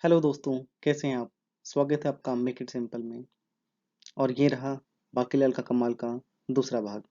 Hello दोस्तों, कैसे हैं आप? स्वागत है आपका मेक इट सिंपल में। और ये रहा बाकीलाल का कमाल का दूसरा भाग।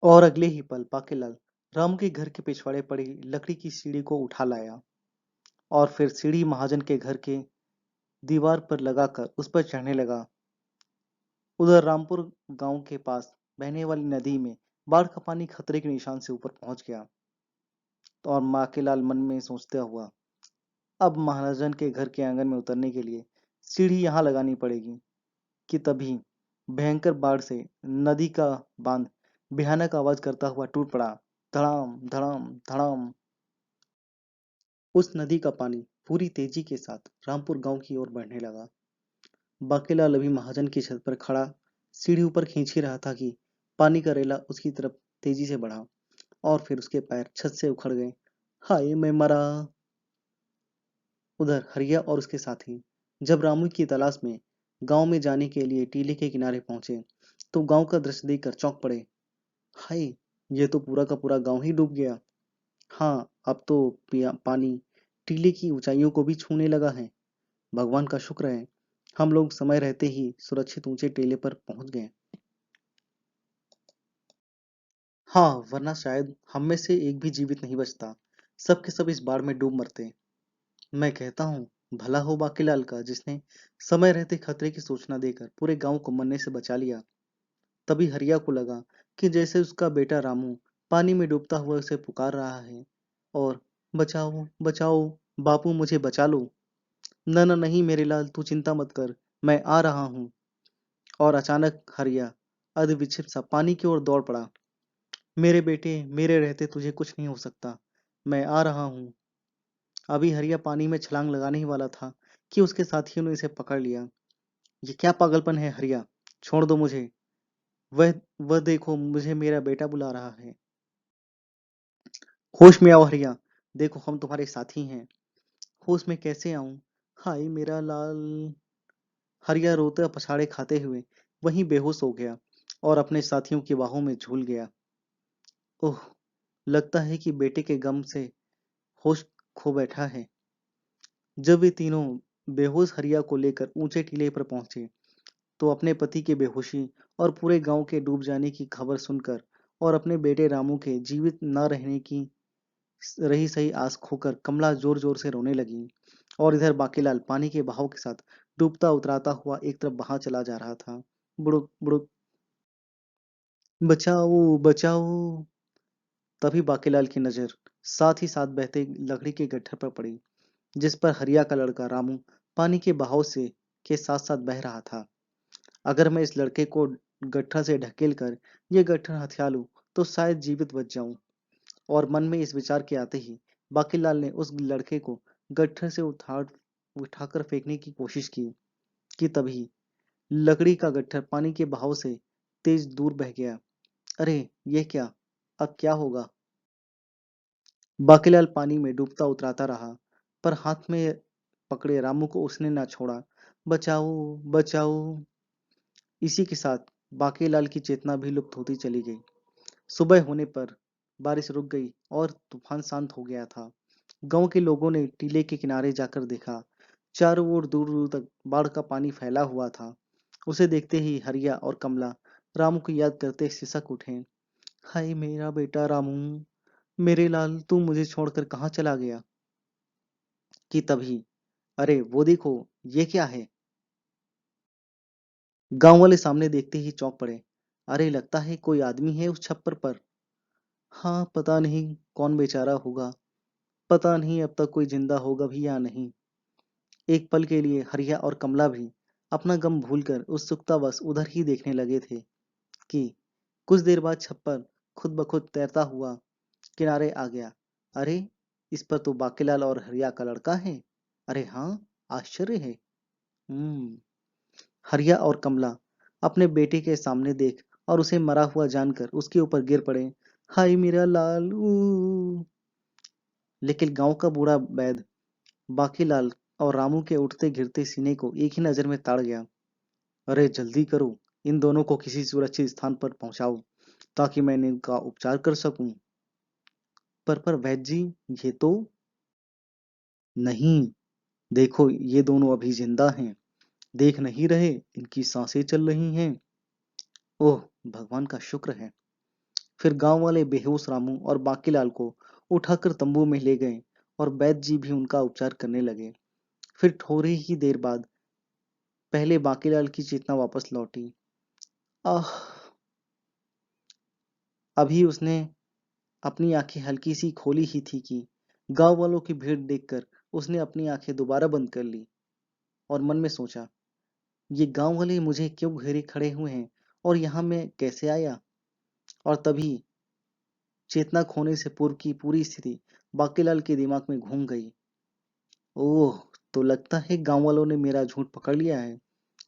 और अगले ही पल बाकीलाल राम के घर के पिछवाड़े पड़ी लकड़ी की सीढ़ी को उठा लाया और फिर सीढ़ी महाजन के घर के दीवार पर लगाकर उस पर चढ़ने लगा। उधर रामपुर गांव के पास बहने वाली नदी में बाढ़ का पानी खतरे के निशान से ऊपर पहुंच गया। और बाकीलाल मन में सोचता हुआ, अब महाराजन के घर के आंगन में उतरने के लिए सीढ़ी यहाँ लगानी पड़ेगी। कि तभी भयंकर बाढ़ से नदी का बांध भयानक आवाज करता हुआ टूट पड़ा। धड़ाम धड़ाम धड़ाम। उस नदी का पानी पूरी तेजी के साथ रामपुर गांव की ओर बढ़ने लगा। बाकीलाल अभी महाजन की छत पर खड़ा सीढ़ी ऊपर खींच ही रहा था कि पानी का रेला उसकी तरफ तेजी से बढ़ा और फिर उसके पैर छत से उखड़ गए। हाय मैं मरा। उधर हरिया और उसके साथी जब रामू की तलाश में गांव में जाने के लिए टीले के किनारे पहुंचे तो गांव का दृश्य देखकर चौंक पड़े। हाय, ये तो पूरा का पूरा गांव ही डूब गया। हाँ, अब तो पानी टीले की ऊंचाइयों को भी छूने लगा है। भगवान का शुक्र है, हम लोग समय रहते ही सुरक्षित ऊंचे टीले पर पहुंच गए। हाँ, वरना शायद हम में से एक भी जीवित नहीं बचता। सब के सब इस बाढ़ में डूब मरते। मैं कहता हूँ, भला हो बाकीलाल का जिसने समय रहते खतरे की सूचना देकर पूरे गांव को मरने से बचा लिया। तभी हरिया को लगा कि जैसे उसका बेटा रामू पानी में डूबता हुआ उसे पुकार रहा है और बचाओ बचाओ, बापू मुझे बचा लो। न न नहीं मेरे लाल, तू चिंता मत कर, मैं आ रहा हूँ। और अचानक हरिया अदविचित सा पानी की ओर दौड़ पड़ा। मेरे बेटे, मेरे रहते तुझे कुछ नहीं हो सकता, मैं आ रहा हूँ। अभी हरिया पानी में छलांग लगाने ही वाला था कि उसके साथियों ने इसे पकड़ लिया। ये क्या पागलपन है हरिया, छोड़ दो मुझे। वह वह देखो, मुझे मेरा बेटा बुला रहा है। होश में आओ हरिया, देखो हम तुम्हारे साथी हैं। होश में कैसे आऊं? हाय मेरा लाल। हरिया रोते पछाड़े खाते हुए वहीं बेहोश हो गया और अपने साथियों की बाहों में झूल गया। ओह, लगता है कि बेटे के गम से होश खो बैठा है। जब वे तीनों बेहोश हरिया को लेकर ऊंचे टीले पर पहुंचे तो अपने पति की बेहोशी और पूरे गांव के डूब जाने की खबर सुनकर और अपने बेटे रामू के जीवित न रहने की रही सही आस खोकर कमला जोर जोर से रोने लगी। और इधर बाकीलाल पानी के बहाव के साथ डूबता उतराता हुआ एक तरफ बहा चला जा रहा था। बुड़ुक बुड़ुक, बचाओ बचाओ। तभी बाकीलाल की नजर साथ ही साथ बहते लकड़ी के गट्ठर पर पड़ी जिस पर हरिया का लड़का रामू पानी के बहाव से के साथ साथ बह रहा था। अगर मैं इस लड़के को गट्ठर से ढकेल कर ये गट्ठर हथिया लूं तो शायद जीवित बच जाऊं। और मन में इस विचार के आते ही बाकीलाल ने उस लड़के को गट्ठर से उठाकर फेंकने की कोशिश की। कि तभी लकड़ी का गट्ठर पानी के बहाव से तेज दूर बह गया। अरे, ये क्या? अब क्या होगा? बाकीलाल पानी में डूबता उतराता रहा पर हाथ में पकड़े रामू को उसने ना छोड़ा। बचाओ बचाओ। इसी के साथ बाकीलाल की चेतना भी लुप्त होती चली गई। सुबह होने पर बारिश रुक गई और तूफान शांत हो गया था। गांव के लोगों ने टीले के किनारे जाकर देखा। चारों ओर दूर दूर तक बाढ़ का पानी फैला हुआ था। उसे देखते ही हरिया और कमला रामू को याद करते सिसक उठे। हाय मेरा बेटा रामू, मेरे लाल, तू मुझे छोड़कर कहाँ चला गया? कि तभी, अरे वो देखो, ये क्या है? गांव वाले सामने देखते ही चौंक पड़े। अरे लगता है कोई आदमी है उस छप्पर पर। हाँ, पता नहीं कौन बेचारा होगा। पता नहीं अब तक कोई जिंदा होगा भी या नहीं। एक पल के लिए हरिया और कमला भी अपना गम भूलकर उत्सुकतावश उधर ही देखने लगे थे कि कुछ देर बाद छप्पर खुद ब खुद तैरता हुआ किनारे आ गया। अरे, इस पर तो बाकीलाल और हरिया का लड़का है। अरे हाँ, आश्चर्य है। हम्म। हरिया और कमला अपने बेटे के सामने देख और उसे मरा हुआ जानकर उसके ऊपर गिर पड़े। हाय मेरा लाल ऊ। लेकिन गांव का बूढ़ा वैद बाकीलाल और रामू के उठते गिरते सीने को एक ही नजर में ताड़ गया। अरे जल्दी करो, इन दोनों को किसी सुरक्षित स्थान पर पहुंचाओ ताकि मैं इनका उपचार कर सकूं। पर वैद्य जी, ये तो नहीं, देखो ये दोनों अभी जिंदा हैं। देख नहीं रहे, इनकी सांसें चल रही हैं। ओह, भगवान का शुक्र है। फिर गांव वाले बेहोश रामू और बाकीलाल को उठाकर तंबू में ले गए और वैद्य जी भी उनका उपचार करने लगे। फिर थोड़ी ही देर बाद पहले बाकीलाल की चेतना वापस लौटी। आह, अभी उसने अपनी आंखें हल्की सी खोली ही थी कि गांव वालों की भीड़ देखकर उसने अपनी आंखें दोबारा बंद कर ली और मन में सोचा, ये गांव वाले मुझे क्यों घेरे खड़े हुए हैं और यहाँ मैं कैसे आया। और तभी चेतना खोने से पूर्व की पूरी स्थिति बाकीलाल के दिमाग में घूम गई। ओह, तो लगता है गांव वालों ने मेरा झूठ पकड़ लिया है,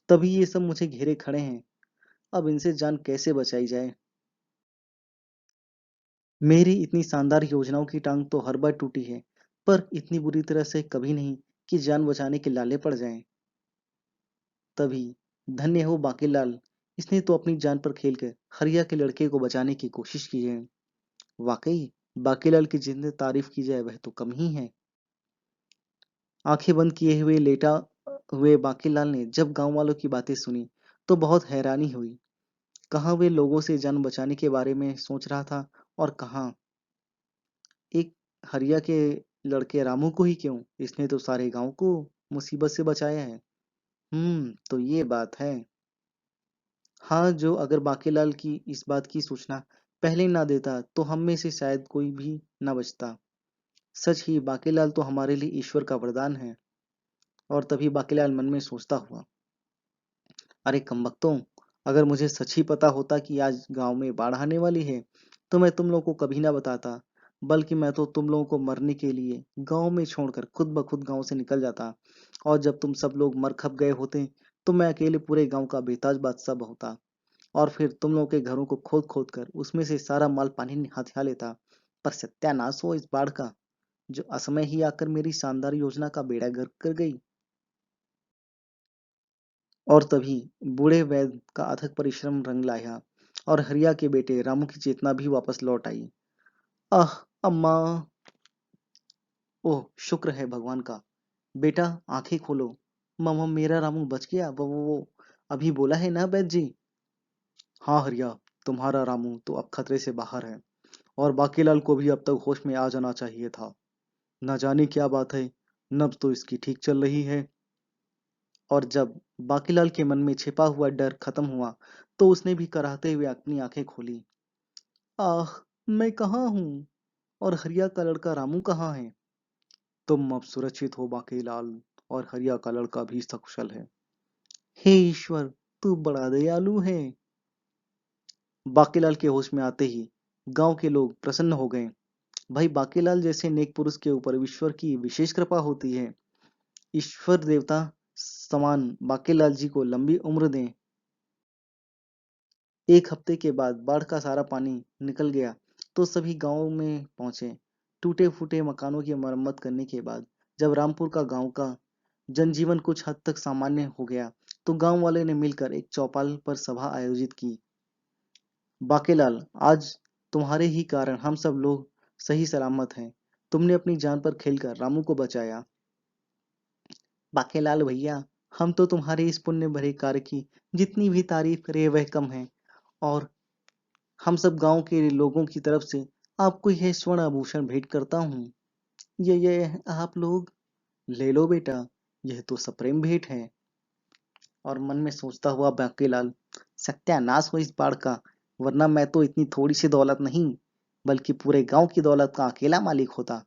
तभी ये सब मुझे घेरे खड़े हैं। अब इनसे जान कैसे बचाई जाए। मेरी इतनी शानदार योजनाओं की टांग तो हर बार टूटी है, पर इतनी बुरी तरह से कभी नहीं कि जान बचाने के लाले पड़ जाएं। तभी धन्य हो बाकीलाल, इसने तो अपनी जान पर खेलकर हरिया के लड़के को बचाने की कोशिश की है। वाकई बाकीलाल की जितनी तारीफ की जाए वह तो कम ही है। आंखें बंद किए हुए लेटा हुए बाकीलाल ने जब गांव वालों की बातें सुनी तो बहुत हैरानी हुई। कहाँ वे लोगों से जान बचाने के बारे में सोच रहा था और कहाँ एक हरिया के लड़के रामू को ही क्यों, इसने तो सारे गांव को मुसीबत से बचाया है। तो ये बात है। हाँ, जो अगर बाकीलाल की इस बात की सूचना पहले ना देता तो हम में से शायद कोई भी ना बचता। सच ही बाकीलाल तो हमारे लिए ईश्वर का वरदान है। और तभी बाकीलाल मन में सोचता हुआ, अरे कमबख्तों, अगर मुझे सच ही पता होता कि आज गांव में बाढ़ आने वाली है तो मैं तुम लोगों को कभी ना बताता, बल्कि मैं तो तुम लोगों को मरने के लिए गांव में छोड़कर खुद ब खुद गांव से निकल जाता। और जब तुम सब लोग मर खप गए होते तो मैं अकेले पूरे गांव का बेताज बादशाह होता और फिर तुम लोगों के घरों को खोद खोद कर उसमें से सारा माल पानी में हथिया लेता। पर सत्यानाश हो इस बाढ़ का, जो असमय ही आकर मेरी शानदार योजना का बेड़ा गर्क कर गई। और तभी बूढ़े वैद्य का अथक परिश्रम रंग लाया और हरिया के बेटे रामू की चेतना भी वापस लौट आई। आह, अम्मा। ओह, शुक्र है भगवान का। बेटा, आंखें खोलो। मम्मा, मेरा रामू बच गया। वो अभी बोला है ना वैद्य जी। हाँ हरिया, तुम्हारा रामू तो अब खतरे से बाहर है और बाकीलाल को भी अब तक होश में आ जाना चाहिए था। न जाने क्या बात है, नब्ज तो इसकी ठीक चल रही है। और जब बाकीलाल के मन में छिपा हुआ डर खत्म हुआ तो उसने भी कराहते हुए अपनी आंखें खोली। आह, मैं कहाँ हूँ और हरिया का लड़का रामू कहाँ है। तुम अब सुरक्षित हो बाकीलाल, और हरिया का लड़का भी सकुशल है। हे ईश्वर, तू बड़ा दयालु है। बाकीलाल के होश में आते ही गांव के लोग प्रसन्न हो गए। भाई, बाकीलाल जैसे नेक पुरुष के ऊपर ईश्वर की विशेष कृपा होती है। ईश्वर देवता समान बाकीलाल जी को लंबी उम्र दें। एक हफ्ते के बाद बाढ़ का सारा पानी निकल गया तो सभी गांव में पहुंचे। टूटे फूटे मकानों की मरम्मत करने के बाद जब रामपुर का गांव का जनजीवन कुछ हद तक सामान्य हो गया तो गांव वाले ने मिलकर एक चौपाल पर सभा आयोजित की। बाकेलाल, आज तुम्हारे ही कारण हम सब लोग सही सलामत हैं। तुमने अपनी जान पर खेलकर रामू को बचाया। बाकेलाल भैया, हम तो तुम्हारे इस पुण्य भरे कार्य की जितनी भी तारीफ करें वह कम है। और हम सब गांव के लोगों की तरफ से आपको यह स्वर्ण आभूषण भेंट करता हूँ। ये आप लोग ले लो बेटा, यह तो सप्रेम भेंट है। और मन में सोचता हुआ बाकीलाल, सत्यानाश हो इस बाढ़ का, वरना मैं तो इतनी थोड़ी सी दौलत नहीं बल्कि पूरे गांव की दौलत का अकेला मालिक होता।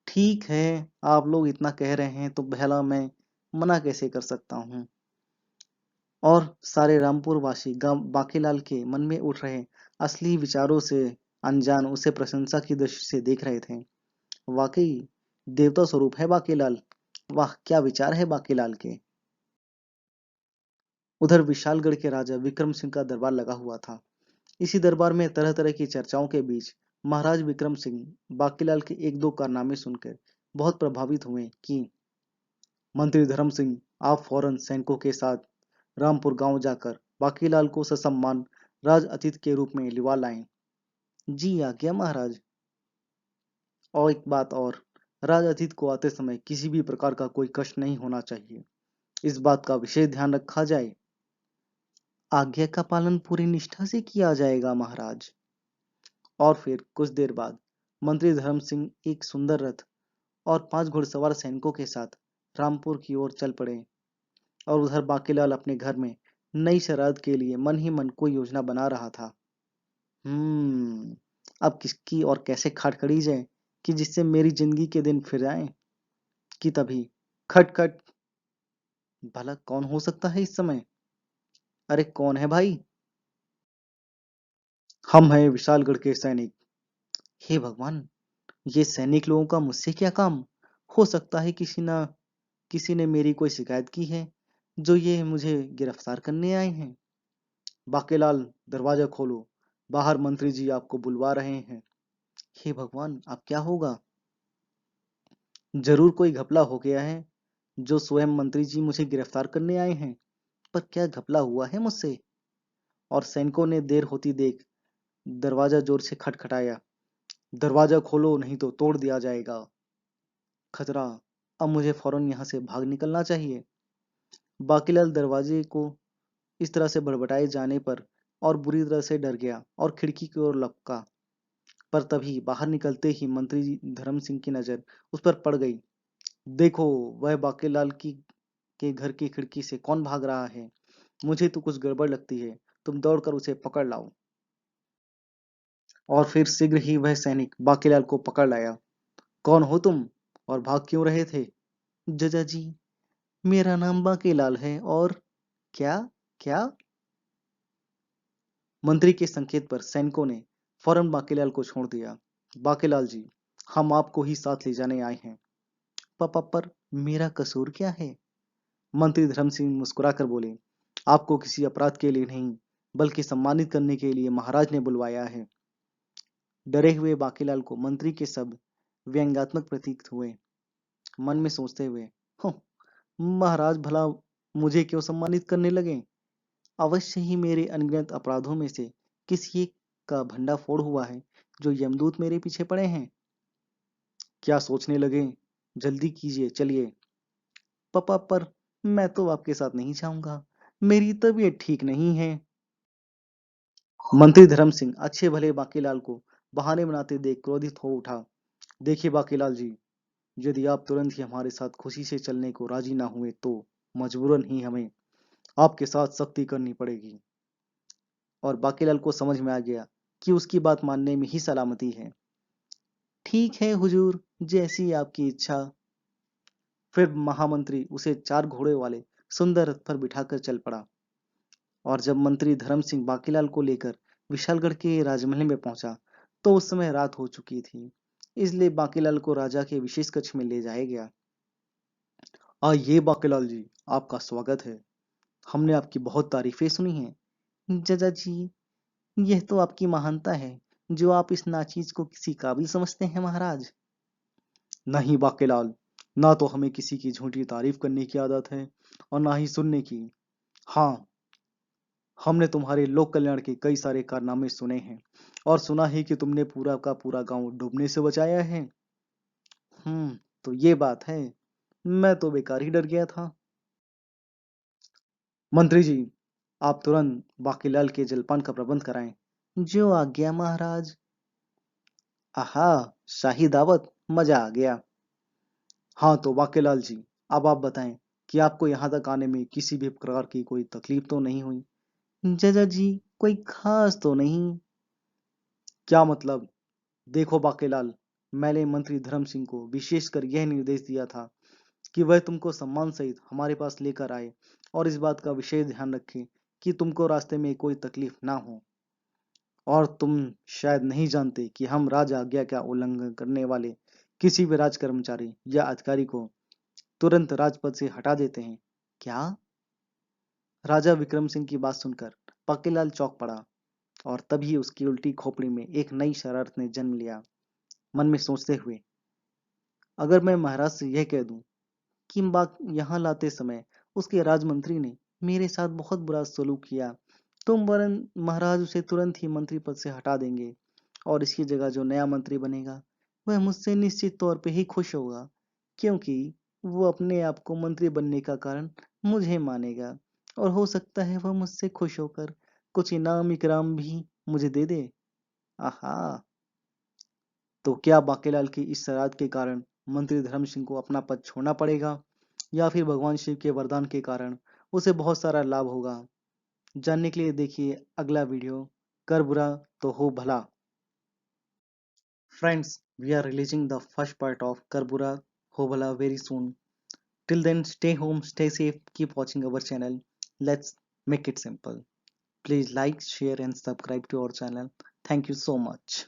ठीक है, आप लोग इतना कह रहे हैं तो भला मैं मना कैसे कर सकता हूँ। और सारे रामपुर वासी बाकीलाल के मन में उठ रहे असली विचारों से अनजान उसे प्रशंसा की दृष्टि से देख रहे थे। वाकई देवता स्वरूप है बाकीलाल। वाह, क्या विचार है बाकीलाल के। उधर विशालगढ़ के राजा विक्रम सिंह का दरबार लगा हुआ था। इसी दरबार में तरह तरह की चर्चाओं के बीच महाराज विक्रम सिंह बाकीलाल के एक दो कारनामे सुनकर बहुत प्रभावित हुए कि मंत्री धर्म सिंह, आप फौरन सैनिकों के साथ रामपुर गांव जाकर बाकीलाल को ससम्मान राज अतिथि के रूप में लिवा लाएं। जी आज्ञा महाराज। और एक बात और, राजातीत को आते समय किसी भी प्रकार का कोई कष्ट नहीं होना चाहिए, इस बात का विशेष ध्यान रखा जाए। आज्ञा का पालन पूरी निष्ठा से किया जाएगा महाराज। और फिर कुछ देर बाद मंत्री धर्म सिंह एक सुंदर रथ और 5 घुड़सवार सैनिकों के साथ रामपुर की ओर चल पड़े। और उधर बाकीलाल अपने घर में नई शरारत के लिए मन ही मन कोई योजना बना रहा था। अब किसकी और कैसे खाट खड़ी जाए कि जिससे मेरी जिंदगी के दिन फिर आए। कि तभी खट खट, भला कौन हो सकता है इस समय? अरे कौन है भाई? हम हैं विशालगढ़ के सैनिक। हे भगवान, ये सैनिक लोगों का मुझसे क्या काम? हो सकता है किसी ने मेरी कोई शिकायत की है, जो ये मुझे गिरफ्तार करने आए हैं। बाकीलाल, दरवाजा खोलो, बाहर मंत्री जी आपको बुलवा रहे हैं। हे भगवान, अब क्या होगा? जरूर कोई घपला हो गया है, जो स्वयं मंत्री जी मुझे गिरफ्तार करने आए हैं। पर क्या घपला हुआ है मुझसे? और सैनिकों ने देर होती देख दरवाजा जोर से खटखटाया। दरवाजा खोलो, नहीं तो तोड़ दिया जाएगा। खतरा, अब मुझे फौरन यहाँ से भाग निकलना चाहिए। बाकीलाल दरवाजे को इस तरह से बड़बड़ाए जाने पर और बुरी तरह से डर गया और खिड़की की ओर लपका। पर तभी बाहर निकलते ही मंत्री धर्म सिंह की नजर उस पर पड़ गई। देखो, वह बाकीलाल की के घर की खिड़की से कौन भाग रहा है? मुझे तो कुछ गड़बड़ लगती है। तुम दौड़कर उसे पकड़ लाओ। और फिर शीघ्र ही वह सैनिक बाकीलाल को पकड़ लाया। कौन हो तुम और भाग क्यों रहे थे? जजा जी, मेरा नाम बाकीलाल है। और क्या? क्या? मंत्री के संकेत पर सैनिकों ने फौरन बाकीलाल को छोड़ दिया। बाकीलाल जी, हम आपको ही साथ ले जाने आए हैं। पापा, पर मेरा कसूर क्या है? मंत्री धर्म सिंह मुस्कुराकर बोले, आपको किसी अपराध के लिए नहीं, बल्कि सम्मानित करने के लिए महाराज ने बुलवाया है। डरे हुए बाकीलाल को मंत्री के शब्द व्यंग्यात्मक प्रतीत हुए। मन में सोचते हुए, "हं, महाराज भला मुझे क्यों सम्मानित करने लगे? अवश्य ही मेरे अनगिनत अपराधों में से किसी एक का भंडाफोड़ हुआ है, जो यमदूत मेरे पीछे पड़े हैं। क्या सोचने लगे? जल्दी कीजिए, चलिए। पापा, पर मैं तो आपके साथ नहीं जाऊंगा। मेरी तबीयत ठीक नहीं है। मंत्री धर्म सिंह अच्छे भले बाकीलाल को बहाने बनाते देख क्रोधित हो उठा। देखिए बाकीलाल जी, यदि आप तुरंत ही हमारे साथ खुशी से चलने को राजी ना हुए तो मजबूरन ही हमें आपके साथ सख्ती करनी पड़ेगी। और बाकीलाल को समझ में आ गया कि उसकी बात मानने में ही सलामती है। ठीक है हुजूर, जैसी आपकी इच्छा। फिर महामंत्री उसे 4 घोड़े वाले सुंदर रथ पर बिठाकर चल पड़ा। और जब मंत्री धर्म सिंह बाकीलाल को लेकर विशालगढ़ के राजमहल में पहुंचा, तो उस समय रात हो चुकी थी। इसलिए बाकीलाल को राजा के विशेष कक्ष में ले जाया गया। ये बाकीलाल जी, आपका स्वागत है। हमने आपकी बहुत तारीफें सुनी हैं। जजा जी, यह तो आपकी महानता है, जो आप इस नाचीज को किसी काबिल समझते हैं महाराज। नहीं बाकीलाल, ना तो हमें किसी की झूठी तारीफ करने की आदत है और ना ही सुनने की। हाँ, हमने तुम्हारे लोक कल्याण के कई सारे कारनामे सुने हैं और सुना है कि तुमने पूरा का पूरा गांव डूबने से बचाया है। तो ये बात है। मैं तो बेकार ही डर गया था। मंत्री जी, आप तुरंत बाकीलाल के जलपान का प्रबंध कराएं। जो आज्ञा महाराज। आहा, शाही दावत, मजा आ गया। हाँ तो बाकीलाल जी, अब आप बताएं कि आपको यहाँ तक आने में किसी भी प्रकार की कोई तकलीफ तो नहीं हुई? जजा जी, कोई खास तो नहीं। क्या मतलब? देखो बाकीलाल, मैंने मंत्री धर्म सिंह को विशेषकर यह निर्देश दिया था कि वह तुमको सम्मान सहित हमारे पास लेकर आए और इस बात का विशेष ध्यान रखे कि तुमको रास्ते में कोई तकलीफ ना हो। और तुम शायद नहीं जानते कि हम राज आज्ञा का उल्लंघन करने वाले किसी भी राज कर्मचारी या अधिकारी को तुरंत राजपद से हटा देते हैं। क्या? राजा विक्रम सिंह की बात सुनकर बाकीलाल चौंक पड़ा। और तभी उसकी उल्टी खोपड़ी में एक नई शरारत ने जन्म लिया। मन में सोचते हुए, अगर मैं महाराज से यह कह दूं कि बात यहाँ लाते समय उसके राजमंत्री ने मेरे साथ बहुत बुरा सलूक किया, तो वरन महाराज उसे तुरंत ही मंत्री पद से हटा देंगे और इसकी जगह जो नया मंत्री बनेगा वह मुझसे निश्चित तौर पे ही खुश होगा, क्योंकि वो अपने आप को मंत्री बनने का कारण मुझे मानेगा और हो सकता है वह मुझसे खुश होकर कुछ इनाम इकराम भी मुझे दे दे। आहा! तो क्या बांकेलाल की इस शरारत के कारण मंत्री धर्म सिंह को अपना पद छोड़ना पड़ेगा या फिर भगवान शिव के वरदान के कारण उसे बहुत सारा लाभ होगा? जानने के लिए देखिए अगला वीडियो, कर बुरा तो हो भला। Friends, we are releasing the first part of कर बुरा हो भला very soon. Till then, stay home, stay safe, keep watching our channel. Let's make it simple. Please like, share and subscribe to our channel. Thank you so much.